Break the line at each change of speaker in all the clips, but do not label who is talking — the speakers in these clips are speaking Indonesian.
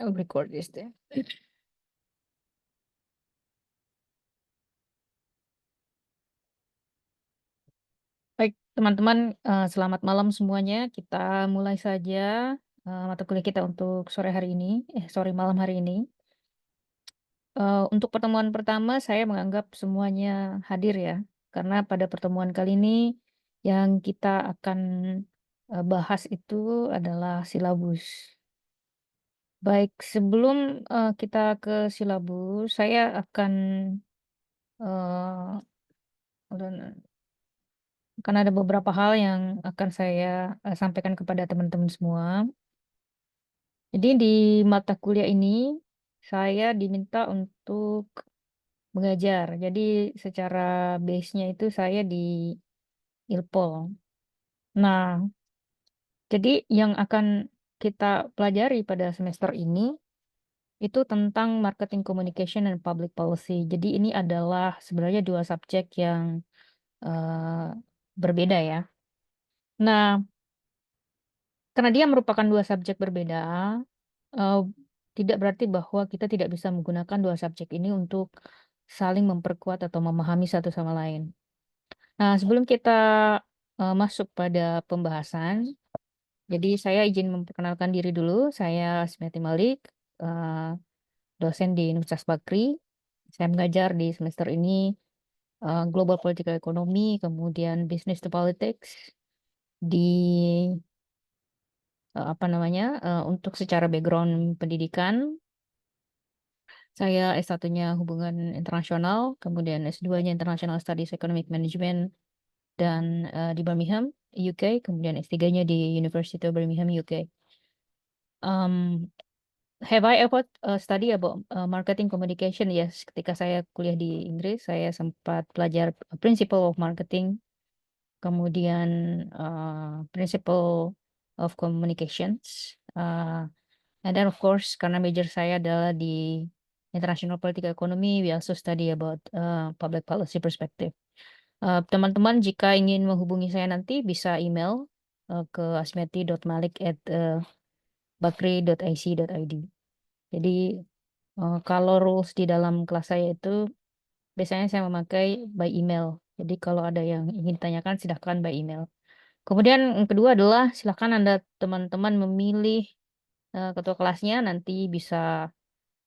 I'll record this there. Baik, teman-teman, selamat malam semuanya. Kita mulai saja mata kuliah kita untuk sore hari ini, sorry, malam hari ini. Untuk pertemuan pertama saya menganggap semuanya hadir ya, karena pada pertemuan kali ini yang kita akan bahas itu adalah silabus. Baik, sebelum kita ke silabus, saya akan eh, hold on. Akan ada beberapa hal yang akan saya sampaikan kepada teman-teman semua. Jadi di mata kuliah ini saya diminta untuk mengajar. Jadi secara base-nya itu saya di Ilpol. Nah, jadi yang akan kita pelajari pada semester ini itu tentang marketing communication and public policy. Jadi ini adalah sebenarnya dua subjek yang eh, berbeda ya. Nah, karena dia merupakan dua subjek berbeda, eee, tidak berarti bahwa kita tidak bisa menggunakan dua subjek ini untuk saling memperkuat atau memahami satu sama lain. Nah, sebelum kita, masuk pada pembahasan, jadi saya izin memperkenalkan diri dulu, saya Asmiati Malik, eee, dosen di Universitas Bakri. Saya mengajar di semester ini, Global Political Economy, kemudian Business to Politics di apa namanya, untuk secara background pendidikan, saya S1-nya Hubungan Internasional, kemudian S2-nya International Studies Economic Management dan, di Birmingham, UK, kemudian S3-nya di University of Birmingham, UK. Um, have I ever, study about, marketing communication? Yes, ketika saya kuliah di Inggris, saya sempat belajar Principle of Marketing, kemudian, Principle of Communications, and then of course karena major saya adalah di International Political Economy, we also study about public policy perspective. Teman-teman jika ingin menghubungi saya nanti bisa email ke asmeti.malik@bakri.ic.id. Jadi kalau rules di dalam kelas saya itu biasanya saya memakai by email. Jadi kalau ada yang ingin ditanyakan silahkan by email. Kemudian yang kedua adalah silahkan Anda teman-teman memilih ketua kelasnya, nanti bisa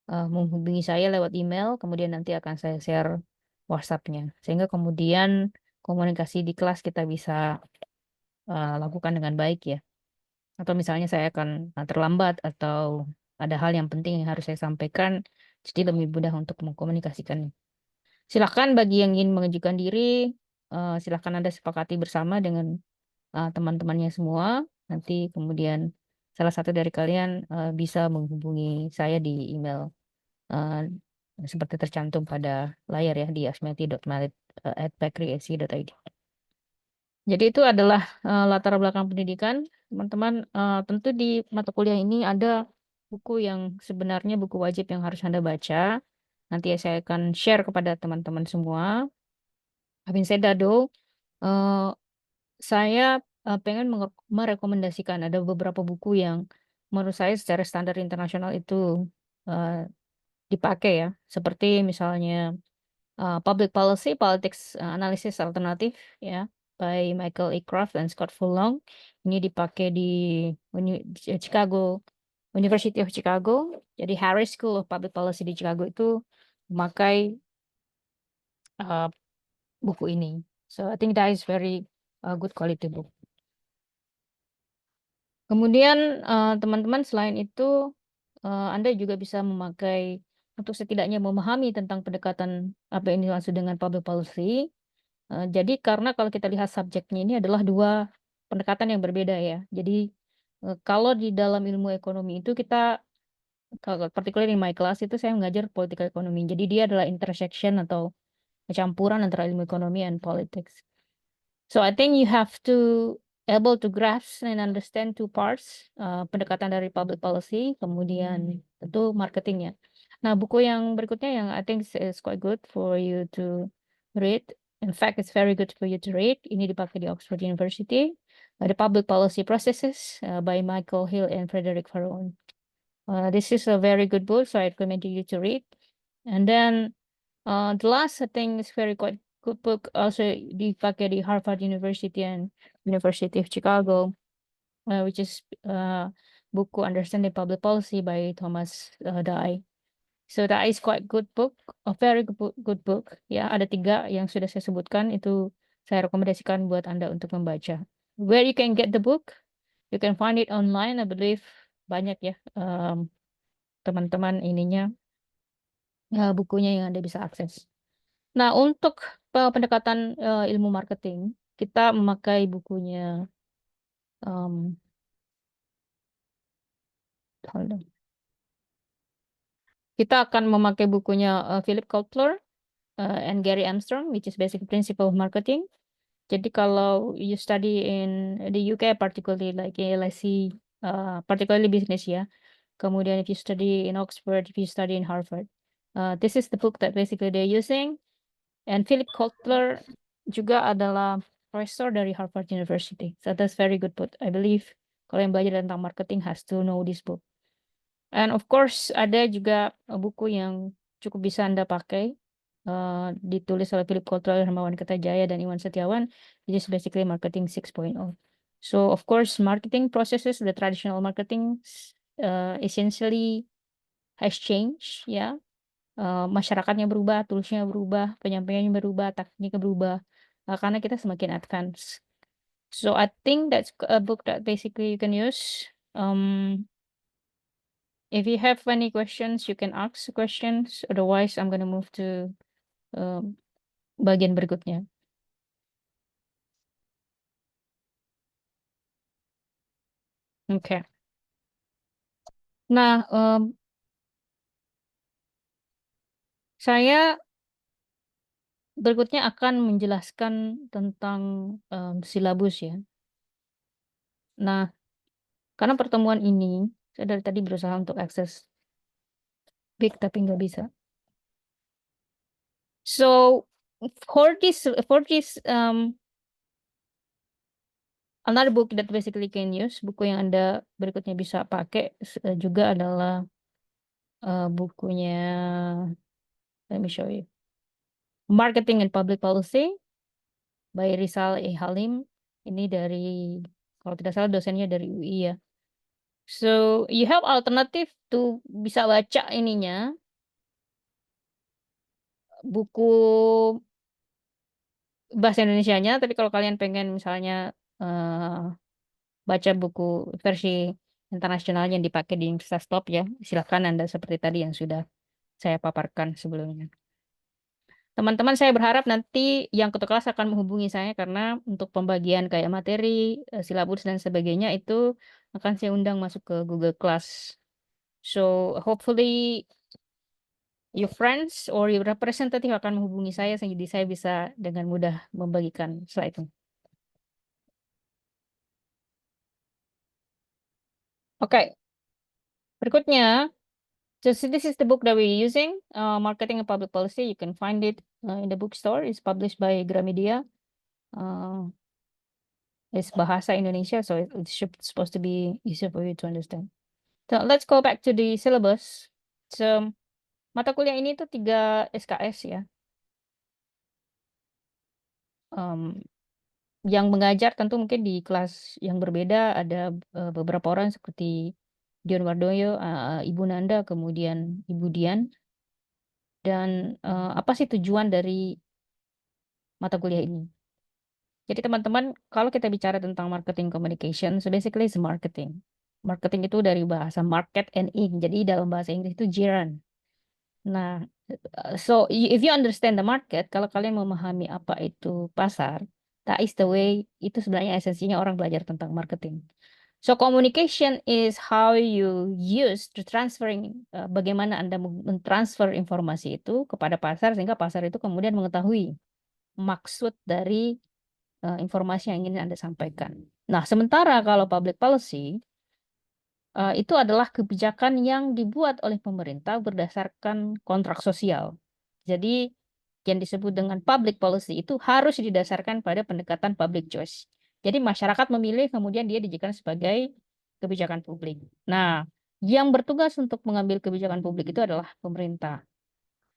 menghubungi saya lewat email, kemudian nanti akan saya share WhatsApp-nya. Sehingga kemudian komunikasi di kelas kita bisa lakukan dengan baik ya. Atau misalnya saya akan terlambat atau ada hal yang penting yang harus saya sampaikan, jadi lebih mudah untuk mengkomunikasikannya. Silakan bagi yang ingin mengajukan diri, silakan Anda sepakati bersama dengan teman-temannya semua. Nanti kemudian salah satu dari kalian bisa menghubungi saya di email eh, seperti tercantum pada layar ya di asmeti.malit@bakri.ac.id. Jadi itu adalah latar belakang pendidikan, teman-teman. Tentu di mata kuliah ini ada buku yang sebenarnya buku wajib yang harus Anda baca. Nanti saya akan share kepada teman-teman semua. Having said that though, eh, saya pengen merekomendasikan ada beberapa buku yang menurut saya secara standar internasional itu eh, dipakai ya, seperti misalnya Public Policy, Politics Analysis Alternatif ya, by Michael E. Croft dan Scott Furlong. Ini dipakai di Chicago, University of Chicago. Jadi Harris School of Public Policy di Chicago itu memakai uh, buku ini. So I think that is very good quality book. Kemudian teman-teman selain itu Anda juga bisa memakai untuk setidaknya memahami tentang pendekatan apa yang dimaksud dengan public policy. Jadi karena kalau kita lihat subjeknya ini adalah dua pendekatan yang berbeda ya. Jadi kalau di dalam ilmu ekonomi itu kita, kalau particularly in my class itu saya mengajar political economy. Jadi dia adalah intersection atau campuran antara ilmu ekonomi and politics. So I think you have to able to grasp and understand two parts, pendekatan dari public policy, kemudian tentu marketingnya. Nah, buku yang berikutnya yang I think is quite good for you to read. In fact, it's very good for you to read. Ini dipakai di Oxford University. The Public Policy Processes by Michael Hill and Frederick Farron. This is a very good book, so I recommend you to read. And then the last, I think, is very quite good book. Also dipakai di Harvard University and University of Chicago, which is buku Understanding Public Policy by Thomas Dye. So that is quite good book, a very good book. Ya, ada 3 yang sudah saya sebutkan, itu saya rekomendasikan buat Anda untuk membaca. Where you can get the book? You can find it online, I believe. Banyak ya teman-teman ininya bukunya yang Anda bisa akses. Nah, untuk pendekatan ilmu marketing, kita memakai bukunya um, hold on. Kita akan memakai bukunya Philip Kotler and Gary Armstrong, which is Basic Principle of Marketing. Jadi kalau you study in the UK, particularly like LSE, particularly business ya. Kemudian if you study in Oxford, if you study in Harvard, this is the book that basically they're using. And Philip Kotler juga adalah profesor dari Harvard University. So that's very good book. I believe kalau yang belajar tentang marketing has to know this book. And of course ada juga buku yang cukup bisa Anda pakai. Ditulis oleh Philip Kotler, Hermawan Kertajaya, dan Iwan Setiawan. It is basically Marketing 6.0. So of course marketing processes, the traditional marketing essentially has changed ya. Masyarakatnya berubah, toolsnya berubah, penyampaiannya berubah, tekniknya berubah, karena kita semakin advance. So I think that's a book that basically you can use. If you have any questions, you can ask questions. Otherwise, I'm gonna move to bagian berikutnya. Oke. Nah, saya berikutnya akan menjelaskan tentang silabus ya. Nah, karena pertemuan ini, saya dari tadi berusaha untuk akses big tapi nggak bisa. So for this another book that basically can use, buku yang Anda berikutnya bisa pakai juga adalah bukunya, let me show you, Marketing and Public Policy by Rizal E. Halim. Ini dari, kalau tidak salah dosennya dari UI ya. So you have alternative to bisa baca ininya, buku bahasa Indonesianya, tapi kalau kalian pengen misalnya baca buku versi internasional yang dipakai di Universitas Top ya, silakan Anda seperti tadi yang sudah saya paparkan sebelumnya. Teman-teman, saya berharap nanti yang ketua kelas akan menghubungi saya karena untuk pembagian kayak materi, silabus dan sebagainya itu akan saya undang masuk ke Google Class. So hopefully your friends or your representative akan menghubungi saya jadi saya bisa dengan mudah membagikan slide itu. Oke. Berikutnya, so this is the book that we're using, Marketing and Public Policy. You can find it in the bookstore. It's published by Gramedia. It's bahasa Indonesia, so it's supposed to be easier for you to understand. So let's go back to the syllabus. So mata kuliah ini tuh 3 SKS ya. Yang mengajar tentu mungkin di kelas yang berbeda ada beberapa orang seperti Dion Wardoyo, Ibu Nanda, kemudian Ibu Dian. Dan apa sih tujuan dari mata kuliah ini? Jadi teman-teman, kalau kita bicara tentang marketing communication, so basically it's marketing. Marketing itu dari bahasa market and ing. Jadi dalam bahasa Inggris itu gerund. Nah, so if you understand the market, kalau kalian memahami apa itu pasar, that is the way, itu sebenarnya esensinya orang belajar tentang marketing. So communication is how you use to transferring, bagaimana Anda mentransfer informasi itu kepada pasar sehingga pasar itu kemudian mengetahui maksud dari informasi yang ingin Anda sampaikan. Nah, sementara kalau public policy itu adalah kebijakan yang dibuat oleh pemerintah berdasarkan kontrak sosial. Jadi yang disebut dengan public policy itu harus didasarkan pada pendekatan public choice. Jadi masyarakat memilih kemudian dia dijadikan sebagai kebijakan publik. Nah, Yang bertugas untuk mengambil kebijakan publik itu adalah pemerintah.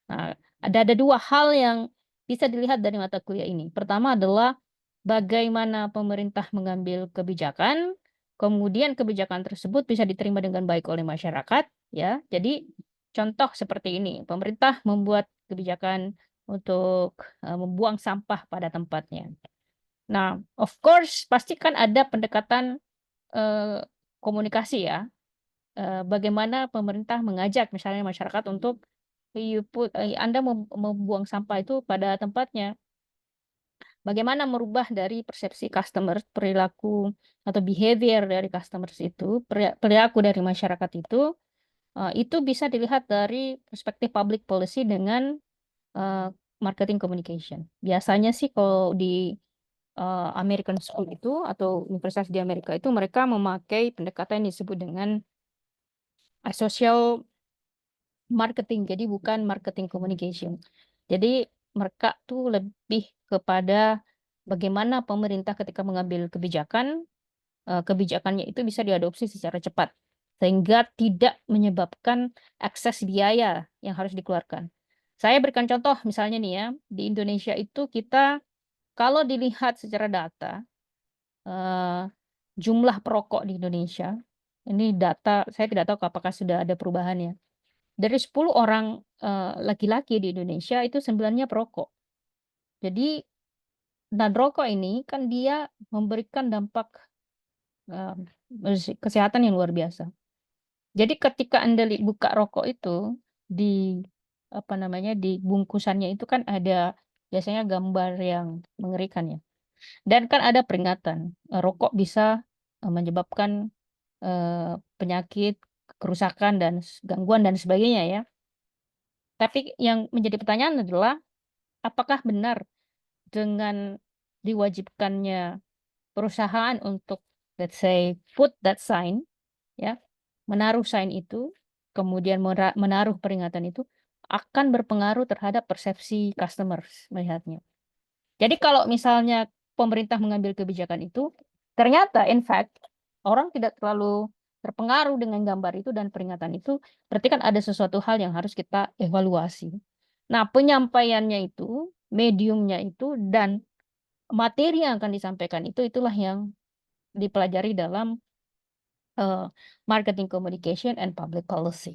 Nah, ada dua hal yang bisa dilihat dari mata kuliah ini. Pertama adalah bagaimana pemerintah mengambil kebijakan, kemudian kebijakan tersebut bisa diterima dengan baik oleh masyarakat, ya. Jadi contoh seperti ini, pemerintah membuat kebijakan untuk membuang sampah pada tempatnya. Nah, of course pasti kan ada pendekatan eh, komunikasi ya. Bagaimana pemerintah mengajak misalnya masyarakat untuk Anda membuang sampah itu pada tempatnya. Bagaimana merubah dari persepsi customer, perilaku atau behavior dari customers itu, perilaku dari masyarakat itu bisa dilihat dari perspektif public policy dengan eh, marketing communication. Biasanya sih kalau di American School itu atau universitas di Amerika itu mereka memakai pendekatan yang disebut dengan social marketing, jadi bukan marketing communication. Jadi mereka tuh lebih kepada bagaimana pemerintah ketika mengambil kebijakan, kebijakannya itu bisa diadopsi secara cepat, sehingga tidak menyebabkan ekses biaya yang harus dikeluarkan. Saya berikan contoh misalnya nih ya, di Indonesia itu kita kalau dilihat secara data, eh, jumlah perokok di Indonesia, ini data saya tidak tahu apakah sudah ada perubahannya. Dari 10 orang laki-laki di Indonesia itu 9-nya perokok. Jadi dan rokok ini kan dia memberikan dampak eh, kesehatan yang luar biasa. Jadi ketika Anda buka rokok itu di apa namanya di bungkusannya itu kan ada biasanya gambar yang mengerikan ya. Dan kan ada peringatan rokok bisa menyebabkan penyakit, kerusakan dan gangguan dan sebagainya ya. Tapi yang menjadi pertanyaan adalah apakah benar dengan diwajibkannya perusahaan untuk let's say put that sign ya, menaruh sign itu, kemudian menaruh peringatan itu akan berpengaruh terhadap persepsi customers melihatnya. Jadi kalau misalnya pemerintah mengambil kebijakan itu, ternyata in fact orang tidak terlalu terpengaruh dengan gambar itu dan peringatan itu, berarti kan ada sesuatu hal yang harus kita evaluasi. Nah, penyampaiannya itu, mediumnya itu, dan materi yang akan disampaikan itu, itulah yang dipelajari dalam marketing communication and public policy.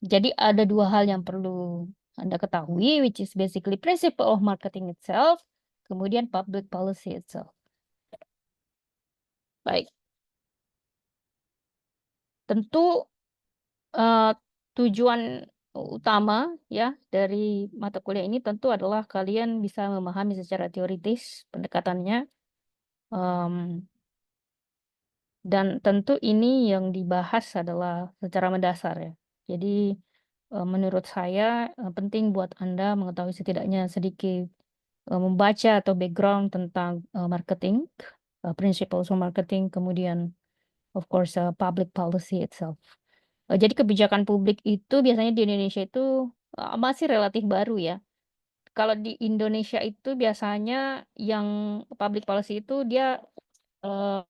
Jadi ada dua hal yang perlu Anda ketahui, which is basically principle of marketing itself, kemudian public policy itself. Baik, tentu eh, tujuan utama ya dari mata kuliah ini tentu adalah kalian bisa memahami secara teoritis pendekatannya. Em, Dan tentu ini yang dibahas adalah secara mendasar ya. Jadi menurut saya penting buat Anda mengetahui setidaknya sedikit membaca atau background tentang marketing, principles of marketing, kemudian of course public policy itself. Jadi kebijakan publik itu biasanya di Indonesia itu masih relatif baru ya. Kalau di Indonesia itu biasanya yang public policy itu dia eh,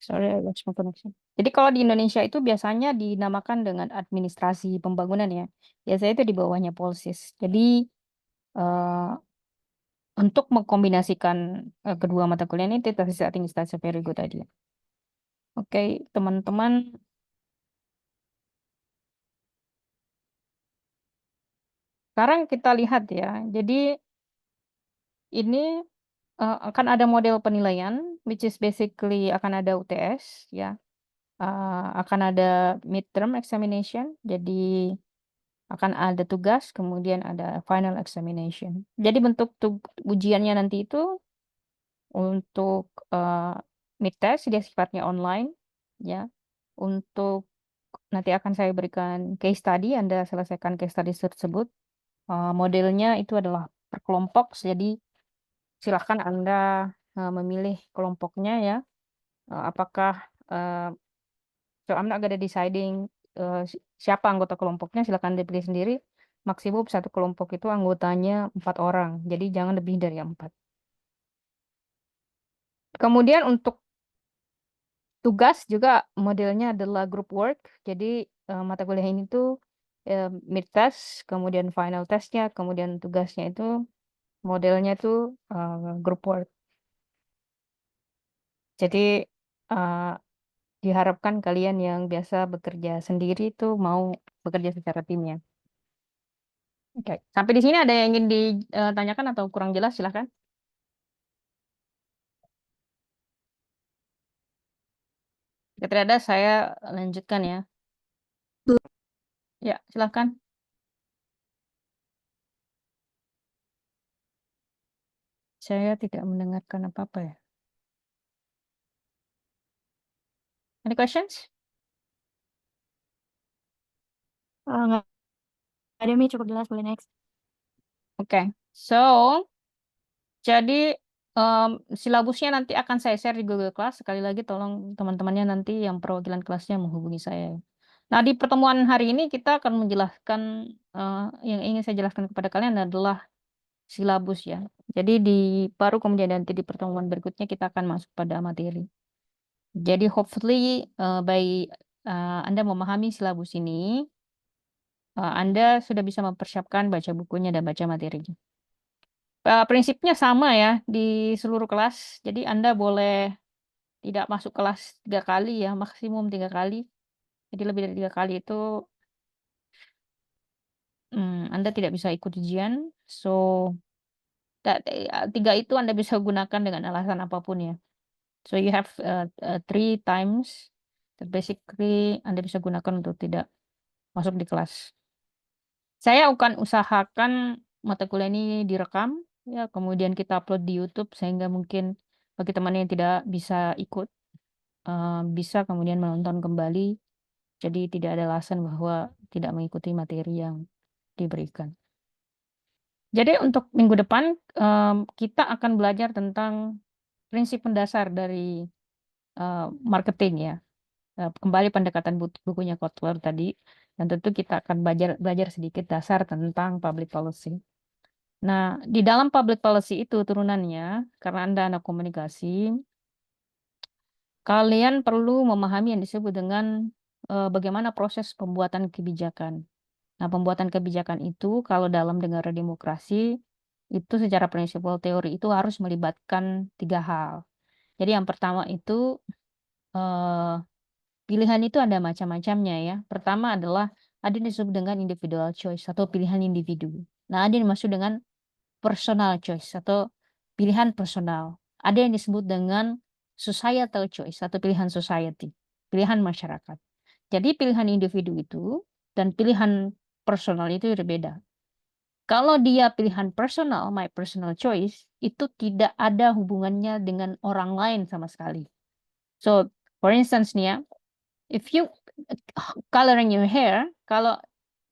sorry, I lost my connection. Jadi kalau di Indonesia itu biasanya dinamakan dengan administrasi pembangunan ya. Biasanya itu di bawahnya Polsis. Jadi eh, untuk mengkombinasikan kedua mata kuliah ini, I think that's a very good idea. Oke, teman-teman, sekarang kita lihat ya. Jadi ini akan ada model penilaian, which is basically akan ada UTS ya. Akan ada midterm examination. Jadi akan ada tugas, kemudian ada final examination. Jadi bentuk ujiannya nanti itu untuk mid test dia sifatnya online, ya. Untuk nanti akan saya berikan case study, Anda selesaikan case study tersebut. Modelnya itu adalah per kelompok, jadi silahkan Anda memilih kelompoknya ya. Apakah so I'm not gonna deciding siapa anggota kelompoknya, silakan dipilih sendiri. Maksimum satu kelompok itu anggotanya 4 orang, jadi jangan lebih dari 4. Kemudian untuk tugas juga modelnya adalah group work. Jadi mata kuliah ini tuh mid test, kemudian final testnya, kemudian tugasnya itu modelnya tuh group work. Jadi eh, diharapkan kalian yang biasa bekerja sendiri itu mau bekerja secara timnya. Oke, sampai di sini ada yang ingin ditanyakan atau kurang jelas silahkan. Jika tidak ada, saya lanjutkan ya. Ya, silahkan. Saya tidak mendengarkan apa-apa ya. Any questions?
Nggak ada, Mi, cukup jelas, boleh next.
Oke, so jadi silabusnya nanti akan saya share di Google Class. Sekali lagi tolong teman-temannya nanti yang perwakilan kelasnya menghubungi saya. Nah, di pertemuan hari ini kita akan menjelaskan yang ingin saya jelaskan kepada kalian adalah silabus ya. Jadi baru kemudian nanti di pertemuan berikutnya kita akan masuk pada materi. Jadi hopefully by Anda memahami silabus ini, Anda sudah bisa mempersiapkan baca bukunya dan baca materinya. Prinsipnya sama ya di seluruh kelas. Jadi Anda boleh tidak masuk kelas 3 kali ya, maksimum 3 kali. Jadi lebih dari 3 kali itu Anda tidak bisa ikut ujian. So 3 itu Anda bisa gunakan dengan alasan apapun ya. So you have 3 times that basically Anda bisa gunakan untuk tidak masuk di kelas. Saya akan usahakan mata kuliah ini direkam ya, kemudian kita upload di YouTube sehingga mungkin bagi teman yang tidak bisa ikut bisa kemudian menonton kembali. Jadi tidak ada alasan bahwa tidak mengikuti materi yang diberikan. Jadi untuk minggu depan kita akan belajar tentang prinsip mendasar dari marketing ya. Kembali pendekatan bukunya Kotler tadi, dan tentu kita akan belajar sedikit dasar tentang public policy. Nah, di dalam public policy itu turunannya, karena Anda anak komunikasi, kalian perlu memahami yang disebut dengan bagaimana proses pembuatan kebijakan. Nah, pembuatan kebijakan itu kalau dalam negara demokrasi, itu secara prinsipal teori itu harus melibatkan 3 hal. Jadi yang pertama itu eh, pilihan itu ada macam-macamnya ya. Pertama adalah ada yang disebut dengan individual choice atau pilihan individu. Nah, ada yang dimaksud dengan personal choice atau pilihan personal. Ada yang disebut dengan societal choice atau pilihan society, pilihan masyarakat. Jadi pilihan individu itu dan pilihan personal itu berbeda. Kalau dia pilihan personal, my personal choice, itu tidak ada hubungannya dengan orang lain sama sekali. So, for instance nih ya, if you coloring your hair, kalau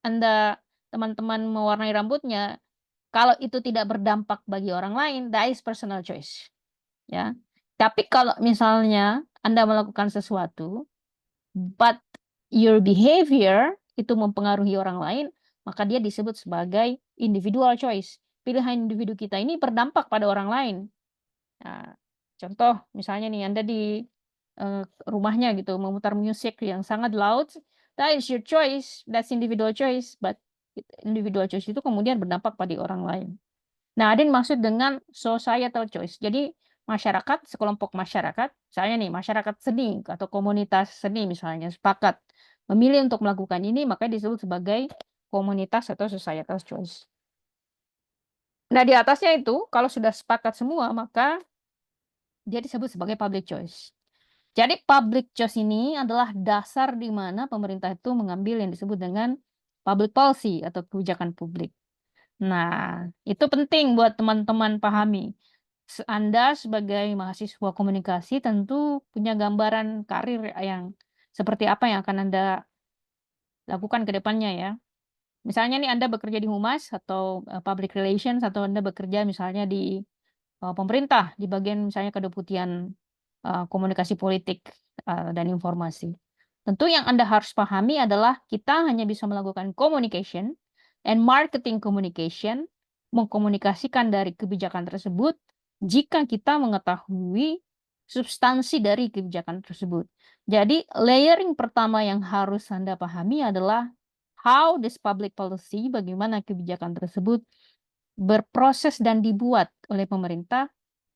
Anda teman-teman mewarnai rambutnya, kalau itu tidak berdampak bagi orang lain, that is personal choice. Ya. Tapi kalau misalnya Anda melakukan sesuatu, but your behavior itu mempengaruhi orang lain, maka dia disebut sebagai individual choice. Pilihan individu kita ini berdampak pada orang lain. Nah, contoh misalnya nih Anda di rumahnya gitu memutar musik yang sangat loud, that is your choice, that's individual choice, but individual choice itu kemudian berdampak pada orang lain. Nah, ada yang maksud dengan societal choice. Jadi masyarakat, sekelompok masyarakat, misalnya nih masyarakat seni atau komunitas seni misalnya sepakat memilih untuk melakukan ini, maka disebut sebagai komunitas atau societal choice. Nah, di atasnya itu kalau sudah sepakat semua, maka dia disebut sebagai public choice. Jadi public choice ini adalah dasar di mana pemerintah itu mengambil yang disebut dengan public policy atau kebijakan publik. Nah, itu penting buat teman-teman pahami. Anda sebagai mahasiswa komunikasi tentu punya gambaran karir yang seperti apa yang akan Anda lakukan ke depannya ya. Misalnya nih Anda bekerja di humas atau public relations atau Anda bekerja misalnya di pemerintah di bagian misalnya kedeputian komunikasi politik dan informasi. Tentu yang Anda harus pahami adalah kita hanya bisa melakukan communication and marketing communication, mengkomunikasikan dari kebijakan tersebut jika kita mengetahui
substansi dari kebijakan tersebut. Jadi layering pertama yang harus Anda pahami adalah how this public policy, bagaimana kebijakan tersebut berproses dan dibuat oleh pemerintah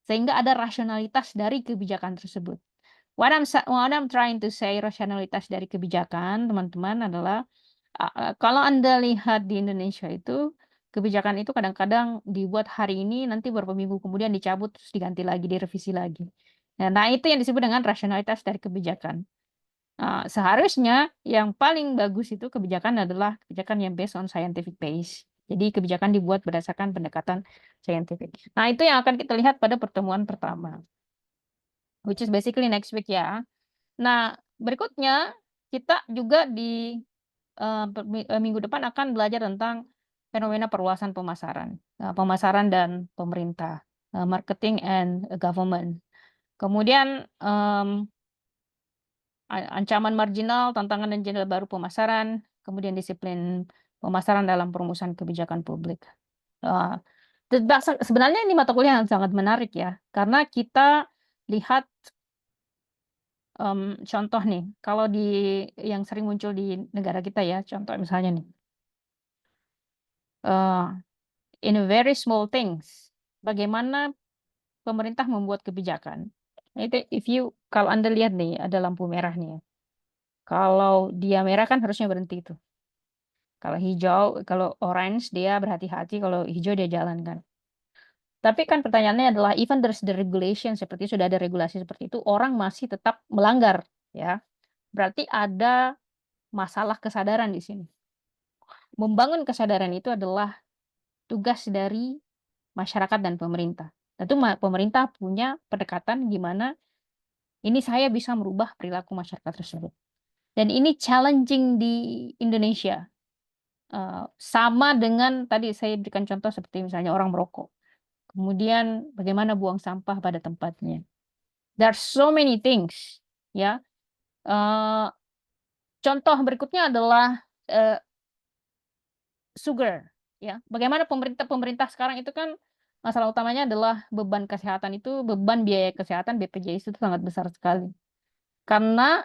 sehingga ada rasionalitas dari kebijakan tersebut. What I'm trying to say rasionalitas dari kebijakan, teman-teman, adalah kalau Anda lihat di Indonesia itu, kebijakan itu kadang-kadang dibuat hari ini, nanti beberapa minggu kemudian dicabut, terus diganti lagi, direvisi lagi. Nah, itu yang disebut dengan rasionalitas dari kebijakan. Seharusnya yang paling bagus itu kebijakan adalah kebijakan yang based on scientific base. Jadi kebijakan dibuat berdasarkan pendekatan scientific. Nah, itu yang akan kita lihat pada pertemuan pertama, which is basically next week ya. Nah, berikutnya kita juga di minggu depan akan belajar tentang fenomena perluasan pemasaran, pemasaran dan pemerintah, marketing and government. Kemudian ancaman marginal, tantangan dan jendela baru pemasaran, kemudian disiplin pemasaran dalam perumusan kebijakan publik. Sebenarnya ini mata kuliah yang sangat menarik ya, karena kita lihat contoh nih, kalau yang sering muncul di negara kita ya, contoh misalnya nih, in a very small things, bagaimana pemerintah membuat kebijakan. Itu kalau Anda lihat nih, ada lampu merah nih ya. Kalau dia merah kan harusnya berhenti itu. Kalau hijau, kalau orange dia berhati-hati, kalau hijau dia jalan kan. Tapi kan pertanyaannya adalah even there's the regulation, seperti sudah ada regulasi seperti itu, orang masih tetap melanggar ya. Berarti ada masalah kesadaran di sini. Membangun kesadaran itu adalah tugas dari masyarakat dan pemerintah. Tentu pemerintah punya pendekatan gimana ini saya bisa merubah perilaku masyarakat tersebut. Dan ini challenging di Indonesia. Sama dengan tadi saya berikan contoh seperti misalnya orang merokok. Kemudian bagaimana buang sampah pada tempatnya. There are so many things, ya. Contoh berikutnya adalah sugar, ya. Bagaimana pemerintah sekarang itu kan masalah utamanya adalah beban kesehatan itu, beban biaya kesehatan BPJS itu sangat besar sekali. Karena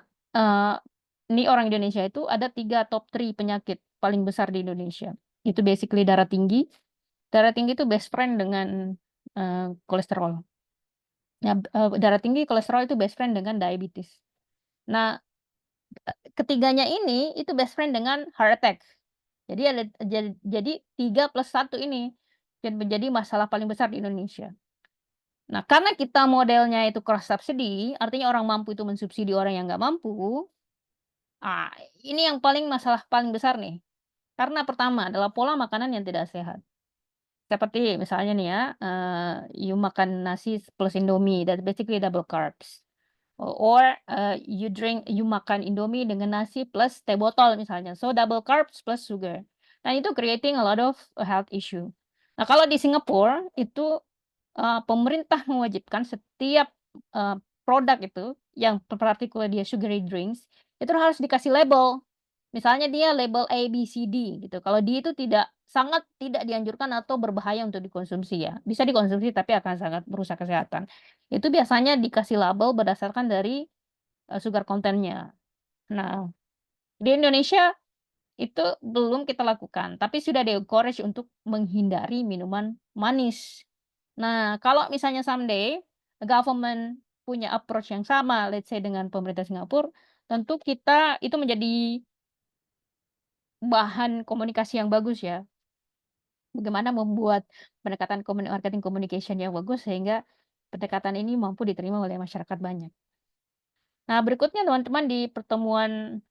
ini orang Indonesia itu ada 3 top 3 penyakit paling besar di Indonesia. Itu basically darah tinggi. Darah tinggi itu best friend dengan kolesterol. Nah, darah tinggi, kolesterol itu best friend dengan diabetes. Nah, ketiganya ini itu best friend dengan heart attack. Jadi 3 plus 1 ini yang menjadi masalah paling besar di Indonesia. Nah, karena kita modelnya itu cross subsidy, artinya orang mampu itu mensubsidi orang yang nggak mampu. Ini yang masalah paling besar nih. Karena pertama adalah pola makanan yang tidak sehat. Seperti misalnya nih ya, you makan nasi plus Indomie, that's basically double carbs. Or you makan Indomie dengan nasi plus teh botol misalnya. So double carbs plus sugar. Nah, itu creating a lot of health issue. Nah, kalau di Singapura itu pemerintah mewajibkan setiap produk itu yang particular dia sugary drinks itu harus dikasih label. Misalnya dia label A, B, C, D gitu. Kalau D itu sangat tidak dianjurkan atau berbahaya untuk dikonsumsi ya. Bisa dikonsumsi tapi akan sangat merusak kesehatan. Itu biasanya dikasih label berdasarkan dari sugar content-nya. Nah, di Indonesia itu belum kita lakukan, tapi sudah di-encourage untuk menghindari minuman manis. Nah, kalau misalnya someday government punya approach yang sama, let's say dengan pemerintah Singapura, tentu kita itu menjadi bahan komunikasi yang bagus ya. Bagaimana membuat pendekatan marketing communication yang bagus sehingga pendekatan ini mampu diterima oleh masyarakat banyak. Nah, berikutnya teman-teman di pertemuan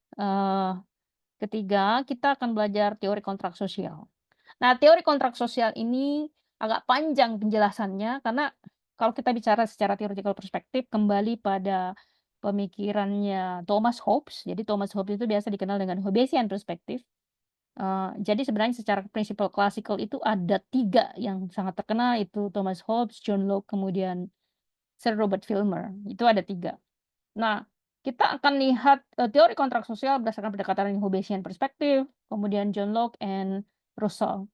ketiga kita akan belajar teori kontrak sosial. Nah, teori kontrak sosial ini agak panjang penjelasannya karena kalau kita bicara secara theoretical perspektif kembali pada pemikirannya Thomas Hobbes. Jadi Thomas Hobbes itu biasa dikenal dengan Hobbesian perspective. Jadi sebenarnya secara prinsipal klasikal itu ada 3 yang sangat terkenal, itu Thomas Hobbes, John Locke, kemudian Sir Robert Filmer. Itu ada 3. Nah, kita akan lihat teori kontrak sosial berdasarkan pendekatan Hobbesian perspective, kemudian John Locke and Rousseau.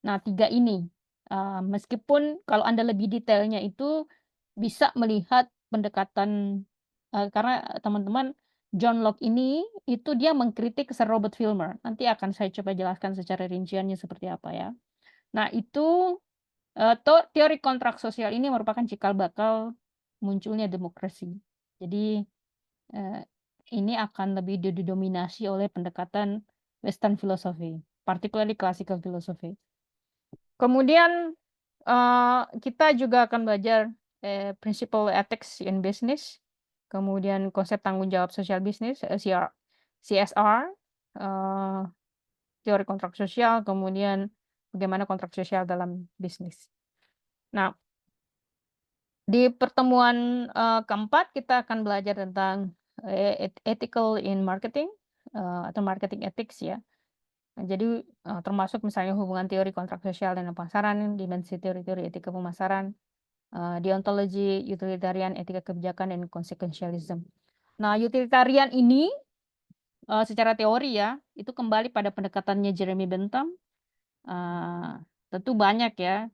Nah, 3 ini, meskipun kalau Anda lebih detailnya itu bisa melihat pendekatan karena teman-teman John Locke ini itu dia mengkritik Sir Robert Filmer. Nanti akan saya coba jelaskan secara rinciannya seperti apa ya. Nah, itu teori kontrak sosial ini merupakan cikal bakal munculnya demokrasi. Jadi eh, ini akan lebih didominasi oleh pendekatan Western philosophy, particularly classical philosophy. Kemudian kita juga akan belajar principle ethics in business, kemudian konsep tanggung jawab sosial bisnis, CSR, eh, teori kontrak sosial, kemudian bagaimana kontrak sosial dalam bisnis. Nah, di pertemuan keempat kita akan belajar tentang ethical in marketing atau marketing ethics ya. Nah, jadi termasuk misalnya hubungan teori kontrak sosial dan pemasaran, dimensi teori-teori etika pemasaran, deontologi, utilitarian, etika kebijakan, dan consequentialism. Nah, utilitarian ini secara teori ya, itu kembali pada pendekatannya Jeremy Bentham. Tentu banyak ya.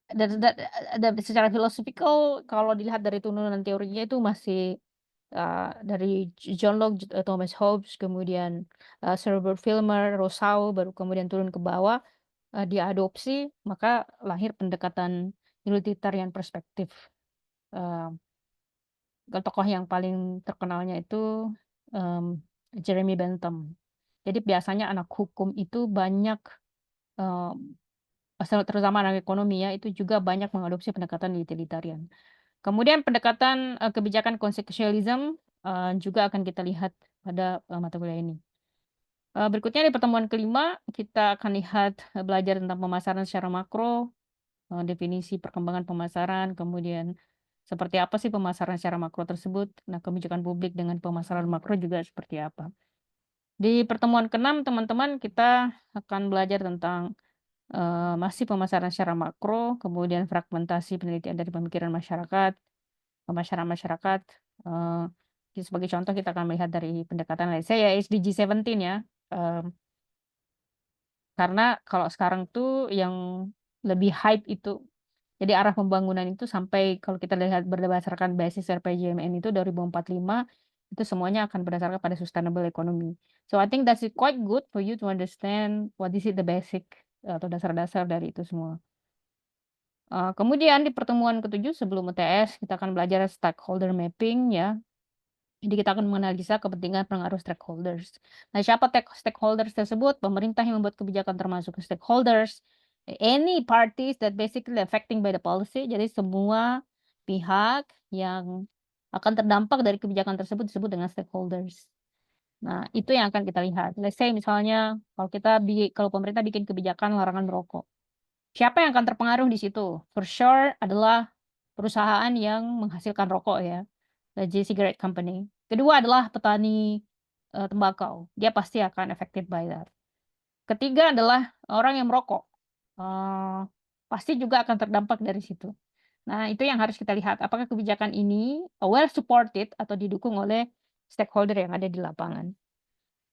Dan secara filosofikal, kalau dilihat dari turunan teorinya itu masih dari John Locke, Thomas Hobbes, kemudian Sir Robert Filmer, Rousseau, baru kemudian turun ke bawah, diadopsi, maka lahir pendekatan utilitarian perspektif. Tokoh yang paling terkenalnya itu Jeremy Bentham. Jadi biasanya anak hukum itu banyak, terutama anak ekonomi ya, itu juga banyak mengadopsi pendekatan utilitarian. Kemudian pendekatan kebijakan consequentialism juga akan kita lihat pada mata kuliah ini. Berikutnya di pertemuan kelima kita akan lihat belajar tentang pemasaran secara makro, definisi perkembangan pemasaran, kemudian seperti apa sih pemasaran secara makro tersebut. Nah, kebijakan publik dengan pemasaran makro juga seperti apa. Di pertemuan ke-6 teman-teman kita akan belajar tentang masih pemasaran secara makro, kemudian fragmentasi penelitian dari pemikiran masyarakat, pemasaran masyarakat. Sebagai contoh kita akan melihat dari pendekatan let's say ya SDG 17 ya. Karena kalau sekarang tuh yang lebih hype itu, jadi arah pembangunan itu sampai kalau kita lihat berdasarkan basis RPJMN itu 2045 itu semuanya akan berdasarkan pada sustainable economy. So I think that's it quite good for you to understand what is it the basic atau dasar-dasar dari itu semua. Kemudian di pertemuan ke-7 sebelum UTS kita akan belajar stakeholder mapping ya. Jadi kita akan menganalisa kepentingan pengaruh stakeholders. Nah, siapa stakeholders tersebut? Pemerintah yang membuat kebijakan termasuk stakeholders. Any parties that basically affecting by the policy. Jadi semua pihak yang akan terdampak dari kebijakan tersebut disebut dengan stakeholders. Nah, itu yang akan kita lihat. Let's say misalnya kalau pemerintah bikin kebijakan larangan merokok. Siapa yang akan terpengaruh di situ? For sure adalah perusahaan yang menghasilkan rokok ya, the cigarette company. Kedua adalah petani tembakau. Dia pasti akan affected by that. Ketiga adalah orang yang merokok. Pasti juga akan terdampak dari situ. Nah, itu yang harus kita lihat. Apakah kebijakan ini well supported atau didukung oleh stakeholder yang ada di lapangan.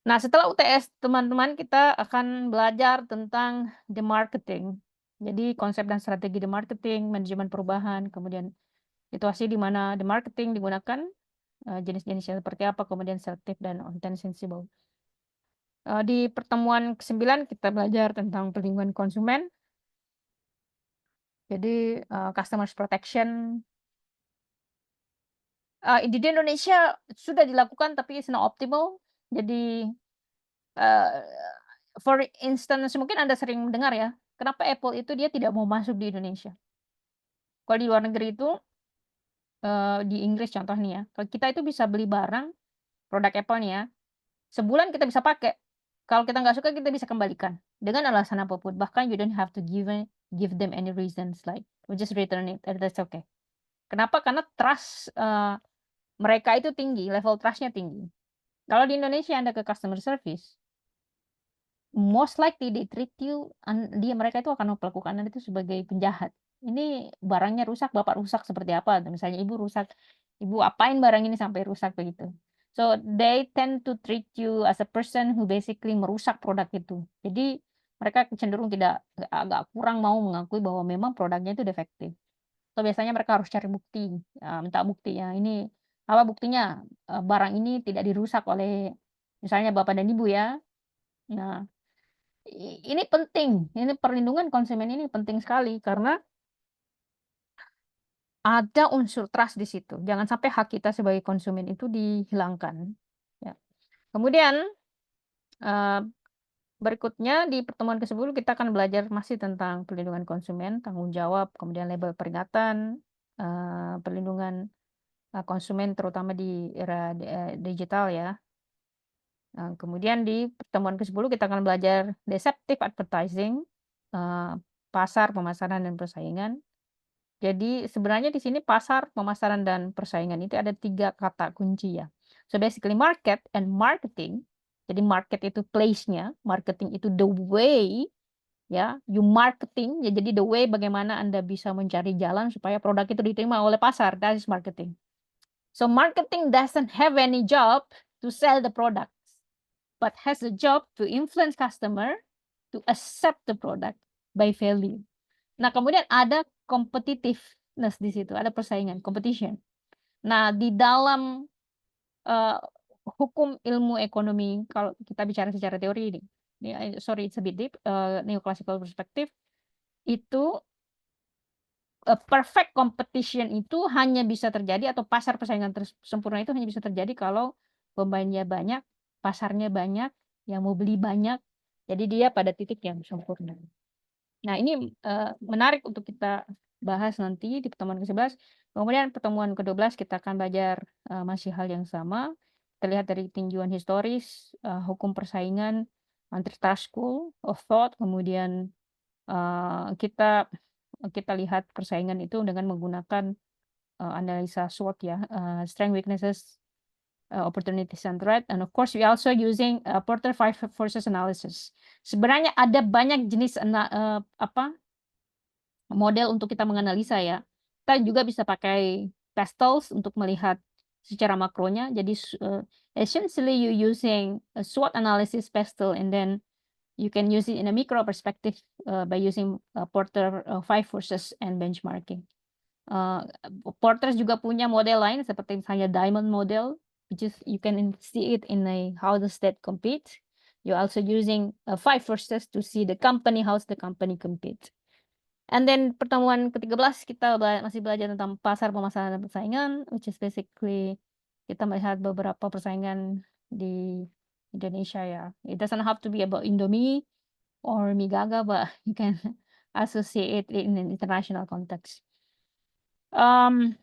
Nah, setelah UTS, teman-teman, kita akan belajar tentang the marketing. Jadi konsep dan strategi the marketing, manajemen perubahan, kemudian situasi di mana the marketing digunakan, jenis-jenisnya seperti apa, kemudian selective dan intent sensible. Di pertemuan ke-9 kita belajar tentang perlindungan konsumen. Jadi customers protection. Di Indonesia sudah dilakukan tapi it's not optimal. Jadi for instance, mungkin Anda sering mendengar ya, kenapa Apple itu dia tidak mau masuk di Indonesia. Kalau di luar negeri itu, di Inggris contoh nih ya, kalau kita itu bisa beli barang, produk Apple nih ya, sebulan kita bisa pakai. Kalau kita nggak suka kita bisa kembalikan dengan alasan apapun. Bahkan you don't have to give them any reasons like we just return it, that's okay. Kenapa? Karena trust mereka itu tinggi, level trust-nya tinggi. Kalau di Indonesia Anda ke customer service, most likely they treat you, mereka itu akan memperlakukan Anda itu sebagai penjahat. Ini barangnya rusak, Bapak rusak seperti apa? Misalnya Ibu rusak, Ibu apain barang ini sampai rusak begitu. So they tend to treat you as a person who basically merusak produk itu. Jadi mereka cenderung agak kurang mau mengakui bahwa memang produknya itu defektif. atau biasanya mereka harus cari bukti, minta bukti ya, ini apa buktinya, barang ini tidak dirusak oleh misalnya bapak dan ibu ya. Nah, ini penting, ini perlindungan konsumen ini penting sekali karena ada unsur trust di situ. Jangan sampai hak kita sebagai konsumen itu dihilangkan. Ya. Kemudian eh, berikutnya di pertemuan ke-10 kita akan belajar masih tentang perlindungan konsumen, tanggung jawab, kemudian label peringatan, perlindungan konsumen terutama di era digital ya. Kemudian di pertemuan ke-10 kita akan belajar deceptive advertising, pasar, pemasaran, dan persaingan. Jadi sebenarnya di sini pasar, pemasaran, dan persaingan itu ada 3 kata kunci ya. So basically market and marketing. Jadi market itu place-nya, marketing itu the way ya, you marketing ya, jadi the way bagaimana Anda bisa mencari jalan supaya produk itu diterima oleh pasar, that is marketing. So marketing doesn't have any job to sell the products, but has a job to influence customer to accept the product by value. Nah, kemudian ada competitiveness di situ, ada persaingan, competition. Nah, di dalam hukum ilmu ekonomi, kalau kita bicara secara teori ini sorry, it's a bit deep, neoclassical perspective, itu perfect competition itu hanya bisa terjadi atau pasar persaingan sempurna itu hanya bisa terjadi kalau pemainnya banyak, pasarnya banyak, yang mau beli banyak, jadi dia pada titik yang sempurna. Nah, ini menarik untuk kita bahas nanti di pertemuan ke-11. Kemudian pertemuan ke-12 kita akan belajar masih hal yang sama. Kita lihat dari tinjauan historis, hukum persaingan, antitrust school of thought, kemudian kita lihat persaingan itu dengan menggunakan analisa SWOT ya, strength, weaknesses, opportunities and threat, and of course we also using Porter 5 forces analysis. Sebenarnya ada banyak jenis model untuk kita menganalisa ya. Kita juga bisa pakai pastels untuk melihat secara makronya. Jadi essentially you using a SWOT analysis pastel and then you can use it in a micro perspective by using Porter 5 forces and benchmarking. Porter juga punya model lain seperti misalnya diamond model, which is you can see it in how the state compete. You also using 5 forces to see the company, how's the company compete. And then pertemuan ke-13 kita masih belajar tentang pasar, pemasaran, dan persaingan, which is basically kita melihat beberapa persaingan di Indonesia ya. It doesn't have to be about Indomie or mie gaga, but you can associate it in an international context. And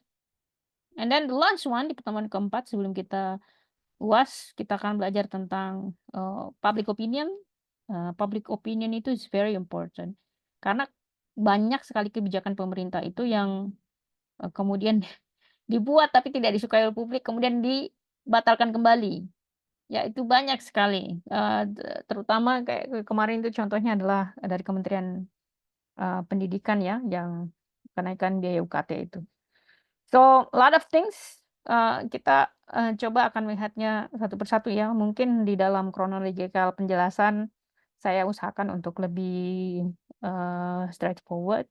then the last one di pertemuan keempat sebelum kita UAS, kita akan belajar tentang public opinion. Public opinion itu is very important karena banyak sekali kebijakan pemerintah itu yang kemudian dibuat tapi tidak disukai oleh publik, kemudian dibatalkan kembali. Ya itu banyak sekali, terutama kayak kemarin itu contohnya adalah dari Kementerian Pendidikan ya, yang kenaikan biaya UKT itu. So a lot of things, kita coba akan melihatnya satu persatu ya. Mungkin di dalam kronologikal penjelasan saya usahakan untuk lebih straightforward.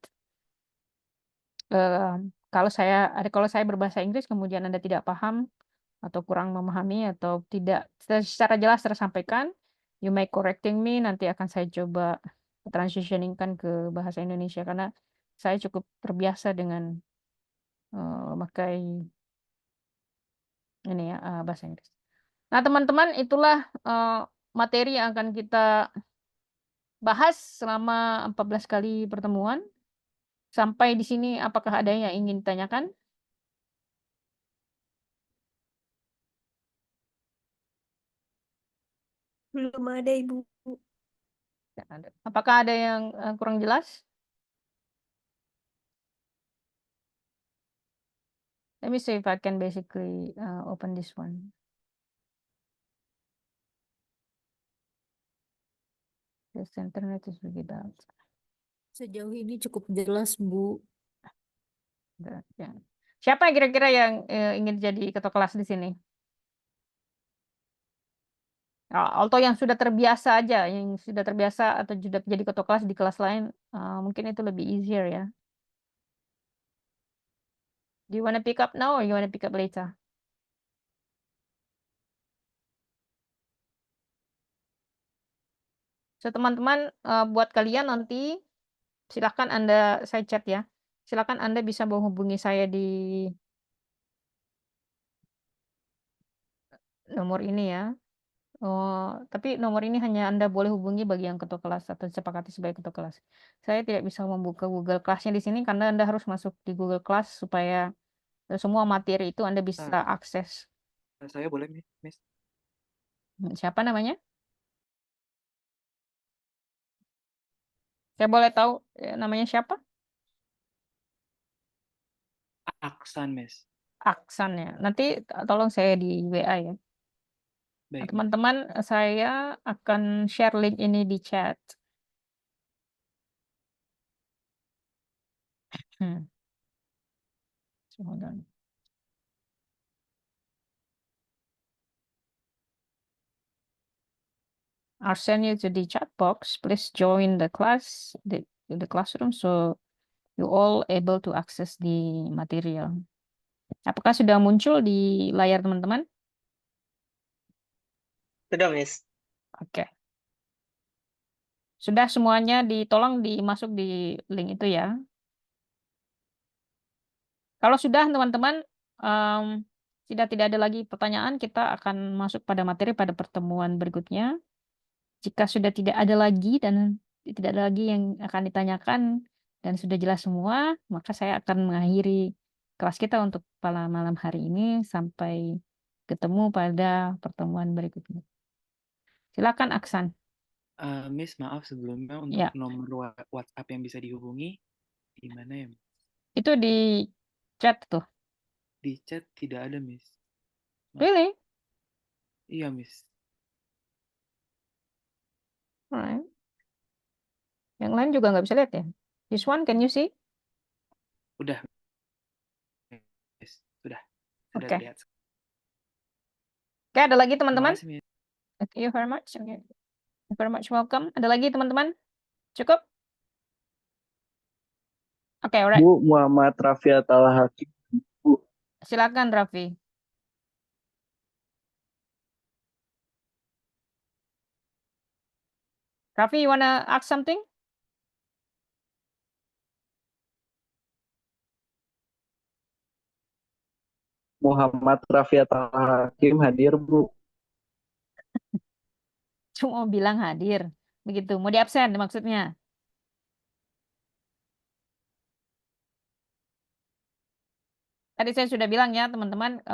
Kalau saya berbahasa Inggris kemudian Anda tidak paham atau kurang memahami atau tidak secara jelas tersampaikan, you may correcting me, nanti akan saya coba transitioningkan ke bahasa Indonesia karena saya cukup terbiasa dengan memakai ini ya, bahasa Inggris. Nah, teman-teman, itulah materi yang akan kita bahas selama 14 kali pertemuan. Sampai di sini apakah ada yang ingin ditanyakan?
Belum ada, Ibu.
Tidak ada. Apakah ada yang kurang jelas? Let me see if I can basically open this one. This internet is really bad.
Sejauh ini cukup jelas, Bu.
Ya. Siapa yang kira-kira yang ingin jadi ketua kelas di sini? Atau yang sudah terbiasa aja, yang sudah terbiasa atau sudah jadi ketua kelas di kelas lain, mungkin itu lebih easier ya. Do you want to pick up now or you want to pick up later? So teman-teman, buat kalian nanti silakan saya chat ya. Silakan Anda bisa menghubungi saya di nomor ini ya. Oh, tapi nomor ini hanya Anda boleh hubungi bagi yang ketua kelas atau disepakati sebagai ketua kelas. Saya tidak bisa membuka Google Class-nya di sini karena Anda harus masuk di Google Class supaya semua materi itu Anda bisa akses.
Saya boleh, Miss?
Siapa namanya? Saya boleh tahu namanya siapa?
Aksan, Miss.
Aksan ya. Nanti tolong saya di WA ya. Nah,
Baik, Miss.
teman-teman, saya akan share link ini di chat. So, hold on. I'll send you to the chat box. Please join the class, the classroom, so you all able to access the material. Apakah sudah muncul di layar teman-teman?
Sudah, Miss.
Oke. Sudah semuanya tolong dimasuk di link itu ya. Kalau sudah teman-teman, tidak ada lagi pertanyaan, kita akan masuk pada materi pada pertemuan berikutnya. Jika sudah tidak ada lagi dan tidak ada lagi yang akan ditanyakan dan sudah jelas semua, maka saya akan mengakhiri kelas kita untuk pada malam hari ini sampai ketemu pada pertemuan berikutnya. Silakan Aksan.
Miss, maaf sebelumnya untuk
Ya.
nomor WhatsApp yang bisa dihubungi di mana ya? Miss?
Itu di chat tuh.
Di chat tidak ada, Miss.
Really?
Iya, Miss.
Alright. Yang lain juga nggak bisa lihat ya? This one, can you see?
Udah, Miss. Sudah
Oke.
terlihat.
Oke, ada lagi
Terima
teman-teman?
kasih, Miss.
Thank you very much. Okay. Thank you very much. Welcome. Ada lagi teman-teman? Cukup? Oke, alright.
Bu, Muhammad Rafiat Al-Hakim. Bu.
Silakan Raffi. Raffi, you wanna ask something?
Muhammad Rafiat Al-Hakim hadir, Bu.
Cuma bilang hadir. Begitu. Mau diabsen maksudnya. Tadi saya sudah bilang ya teman-teman,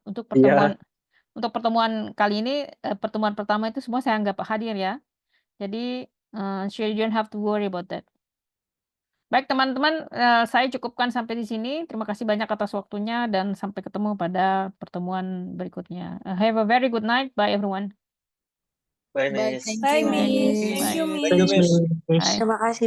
untuk
Iya.
pertemuan kali ini, pertemuan pertama itu semua saya anggap hadir ya. Jadi so you don't have to worry about that. Baik teman-teman, saya cukupkan sampai di sini. Terima kasih banyak atas waktunya dan sampai ketemu pada pertemuan berikutnya. Have a very good night. Bye everyone.
Bye,
Bye,
Miss.
thank
Bye,
you,
Miss.
Miss.
Thank you,
Thank you,
Miss.
Miss.
Bye.
Terima kasih.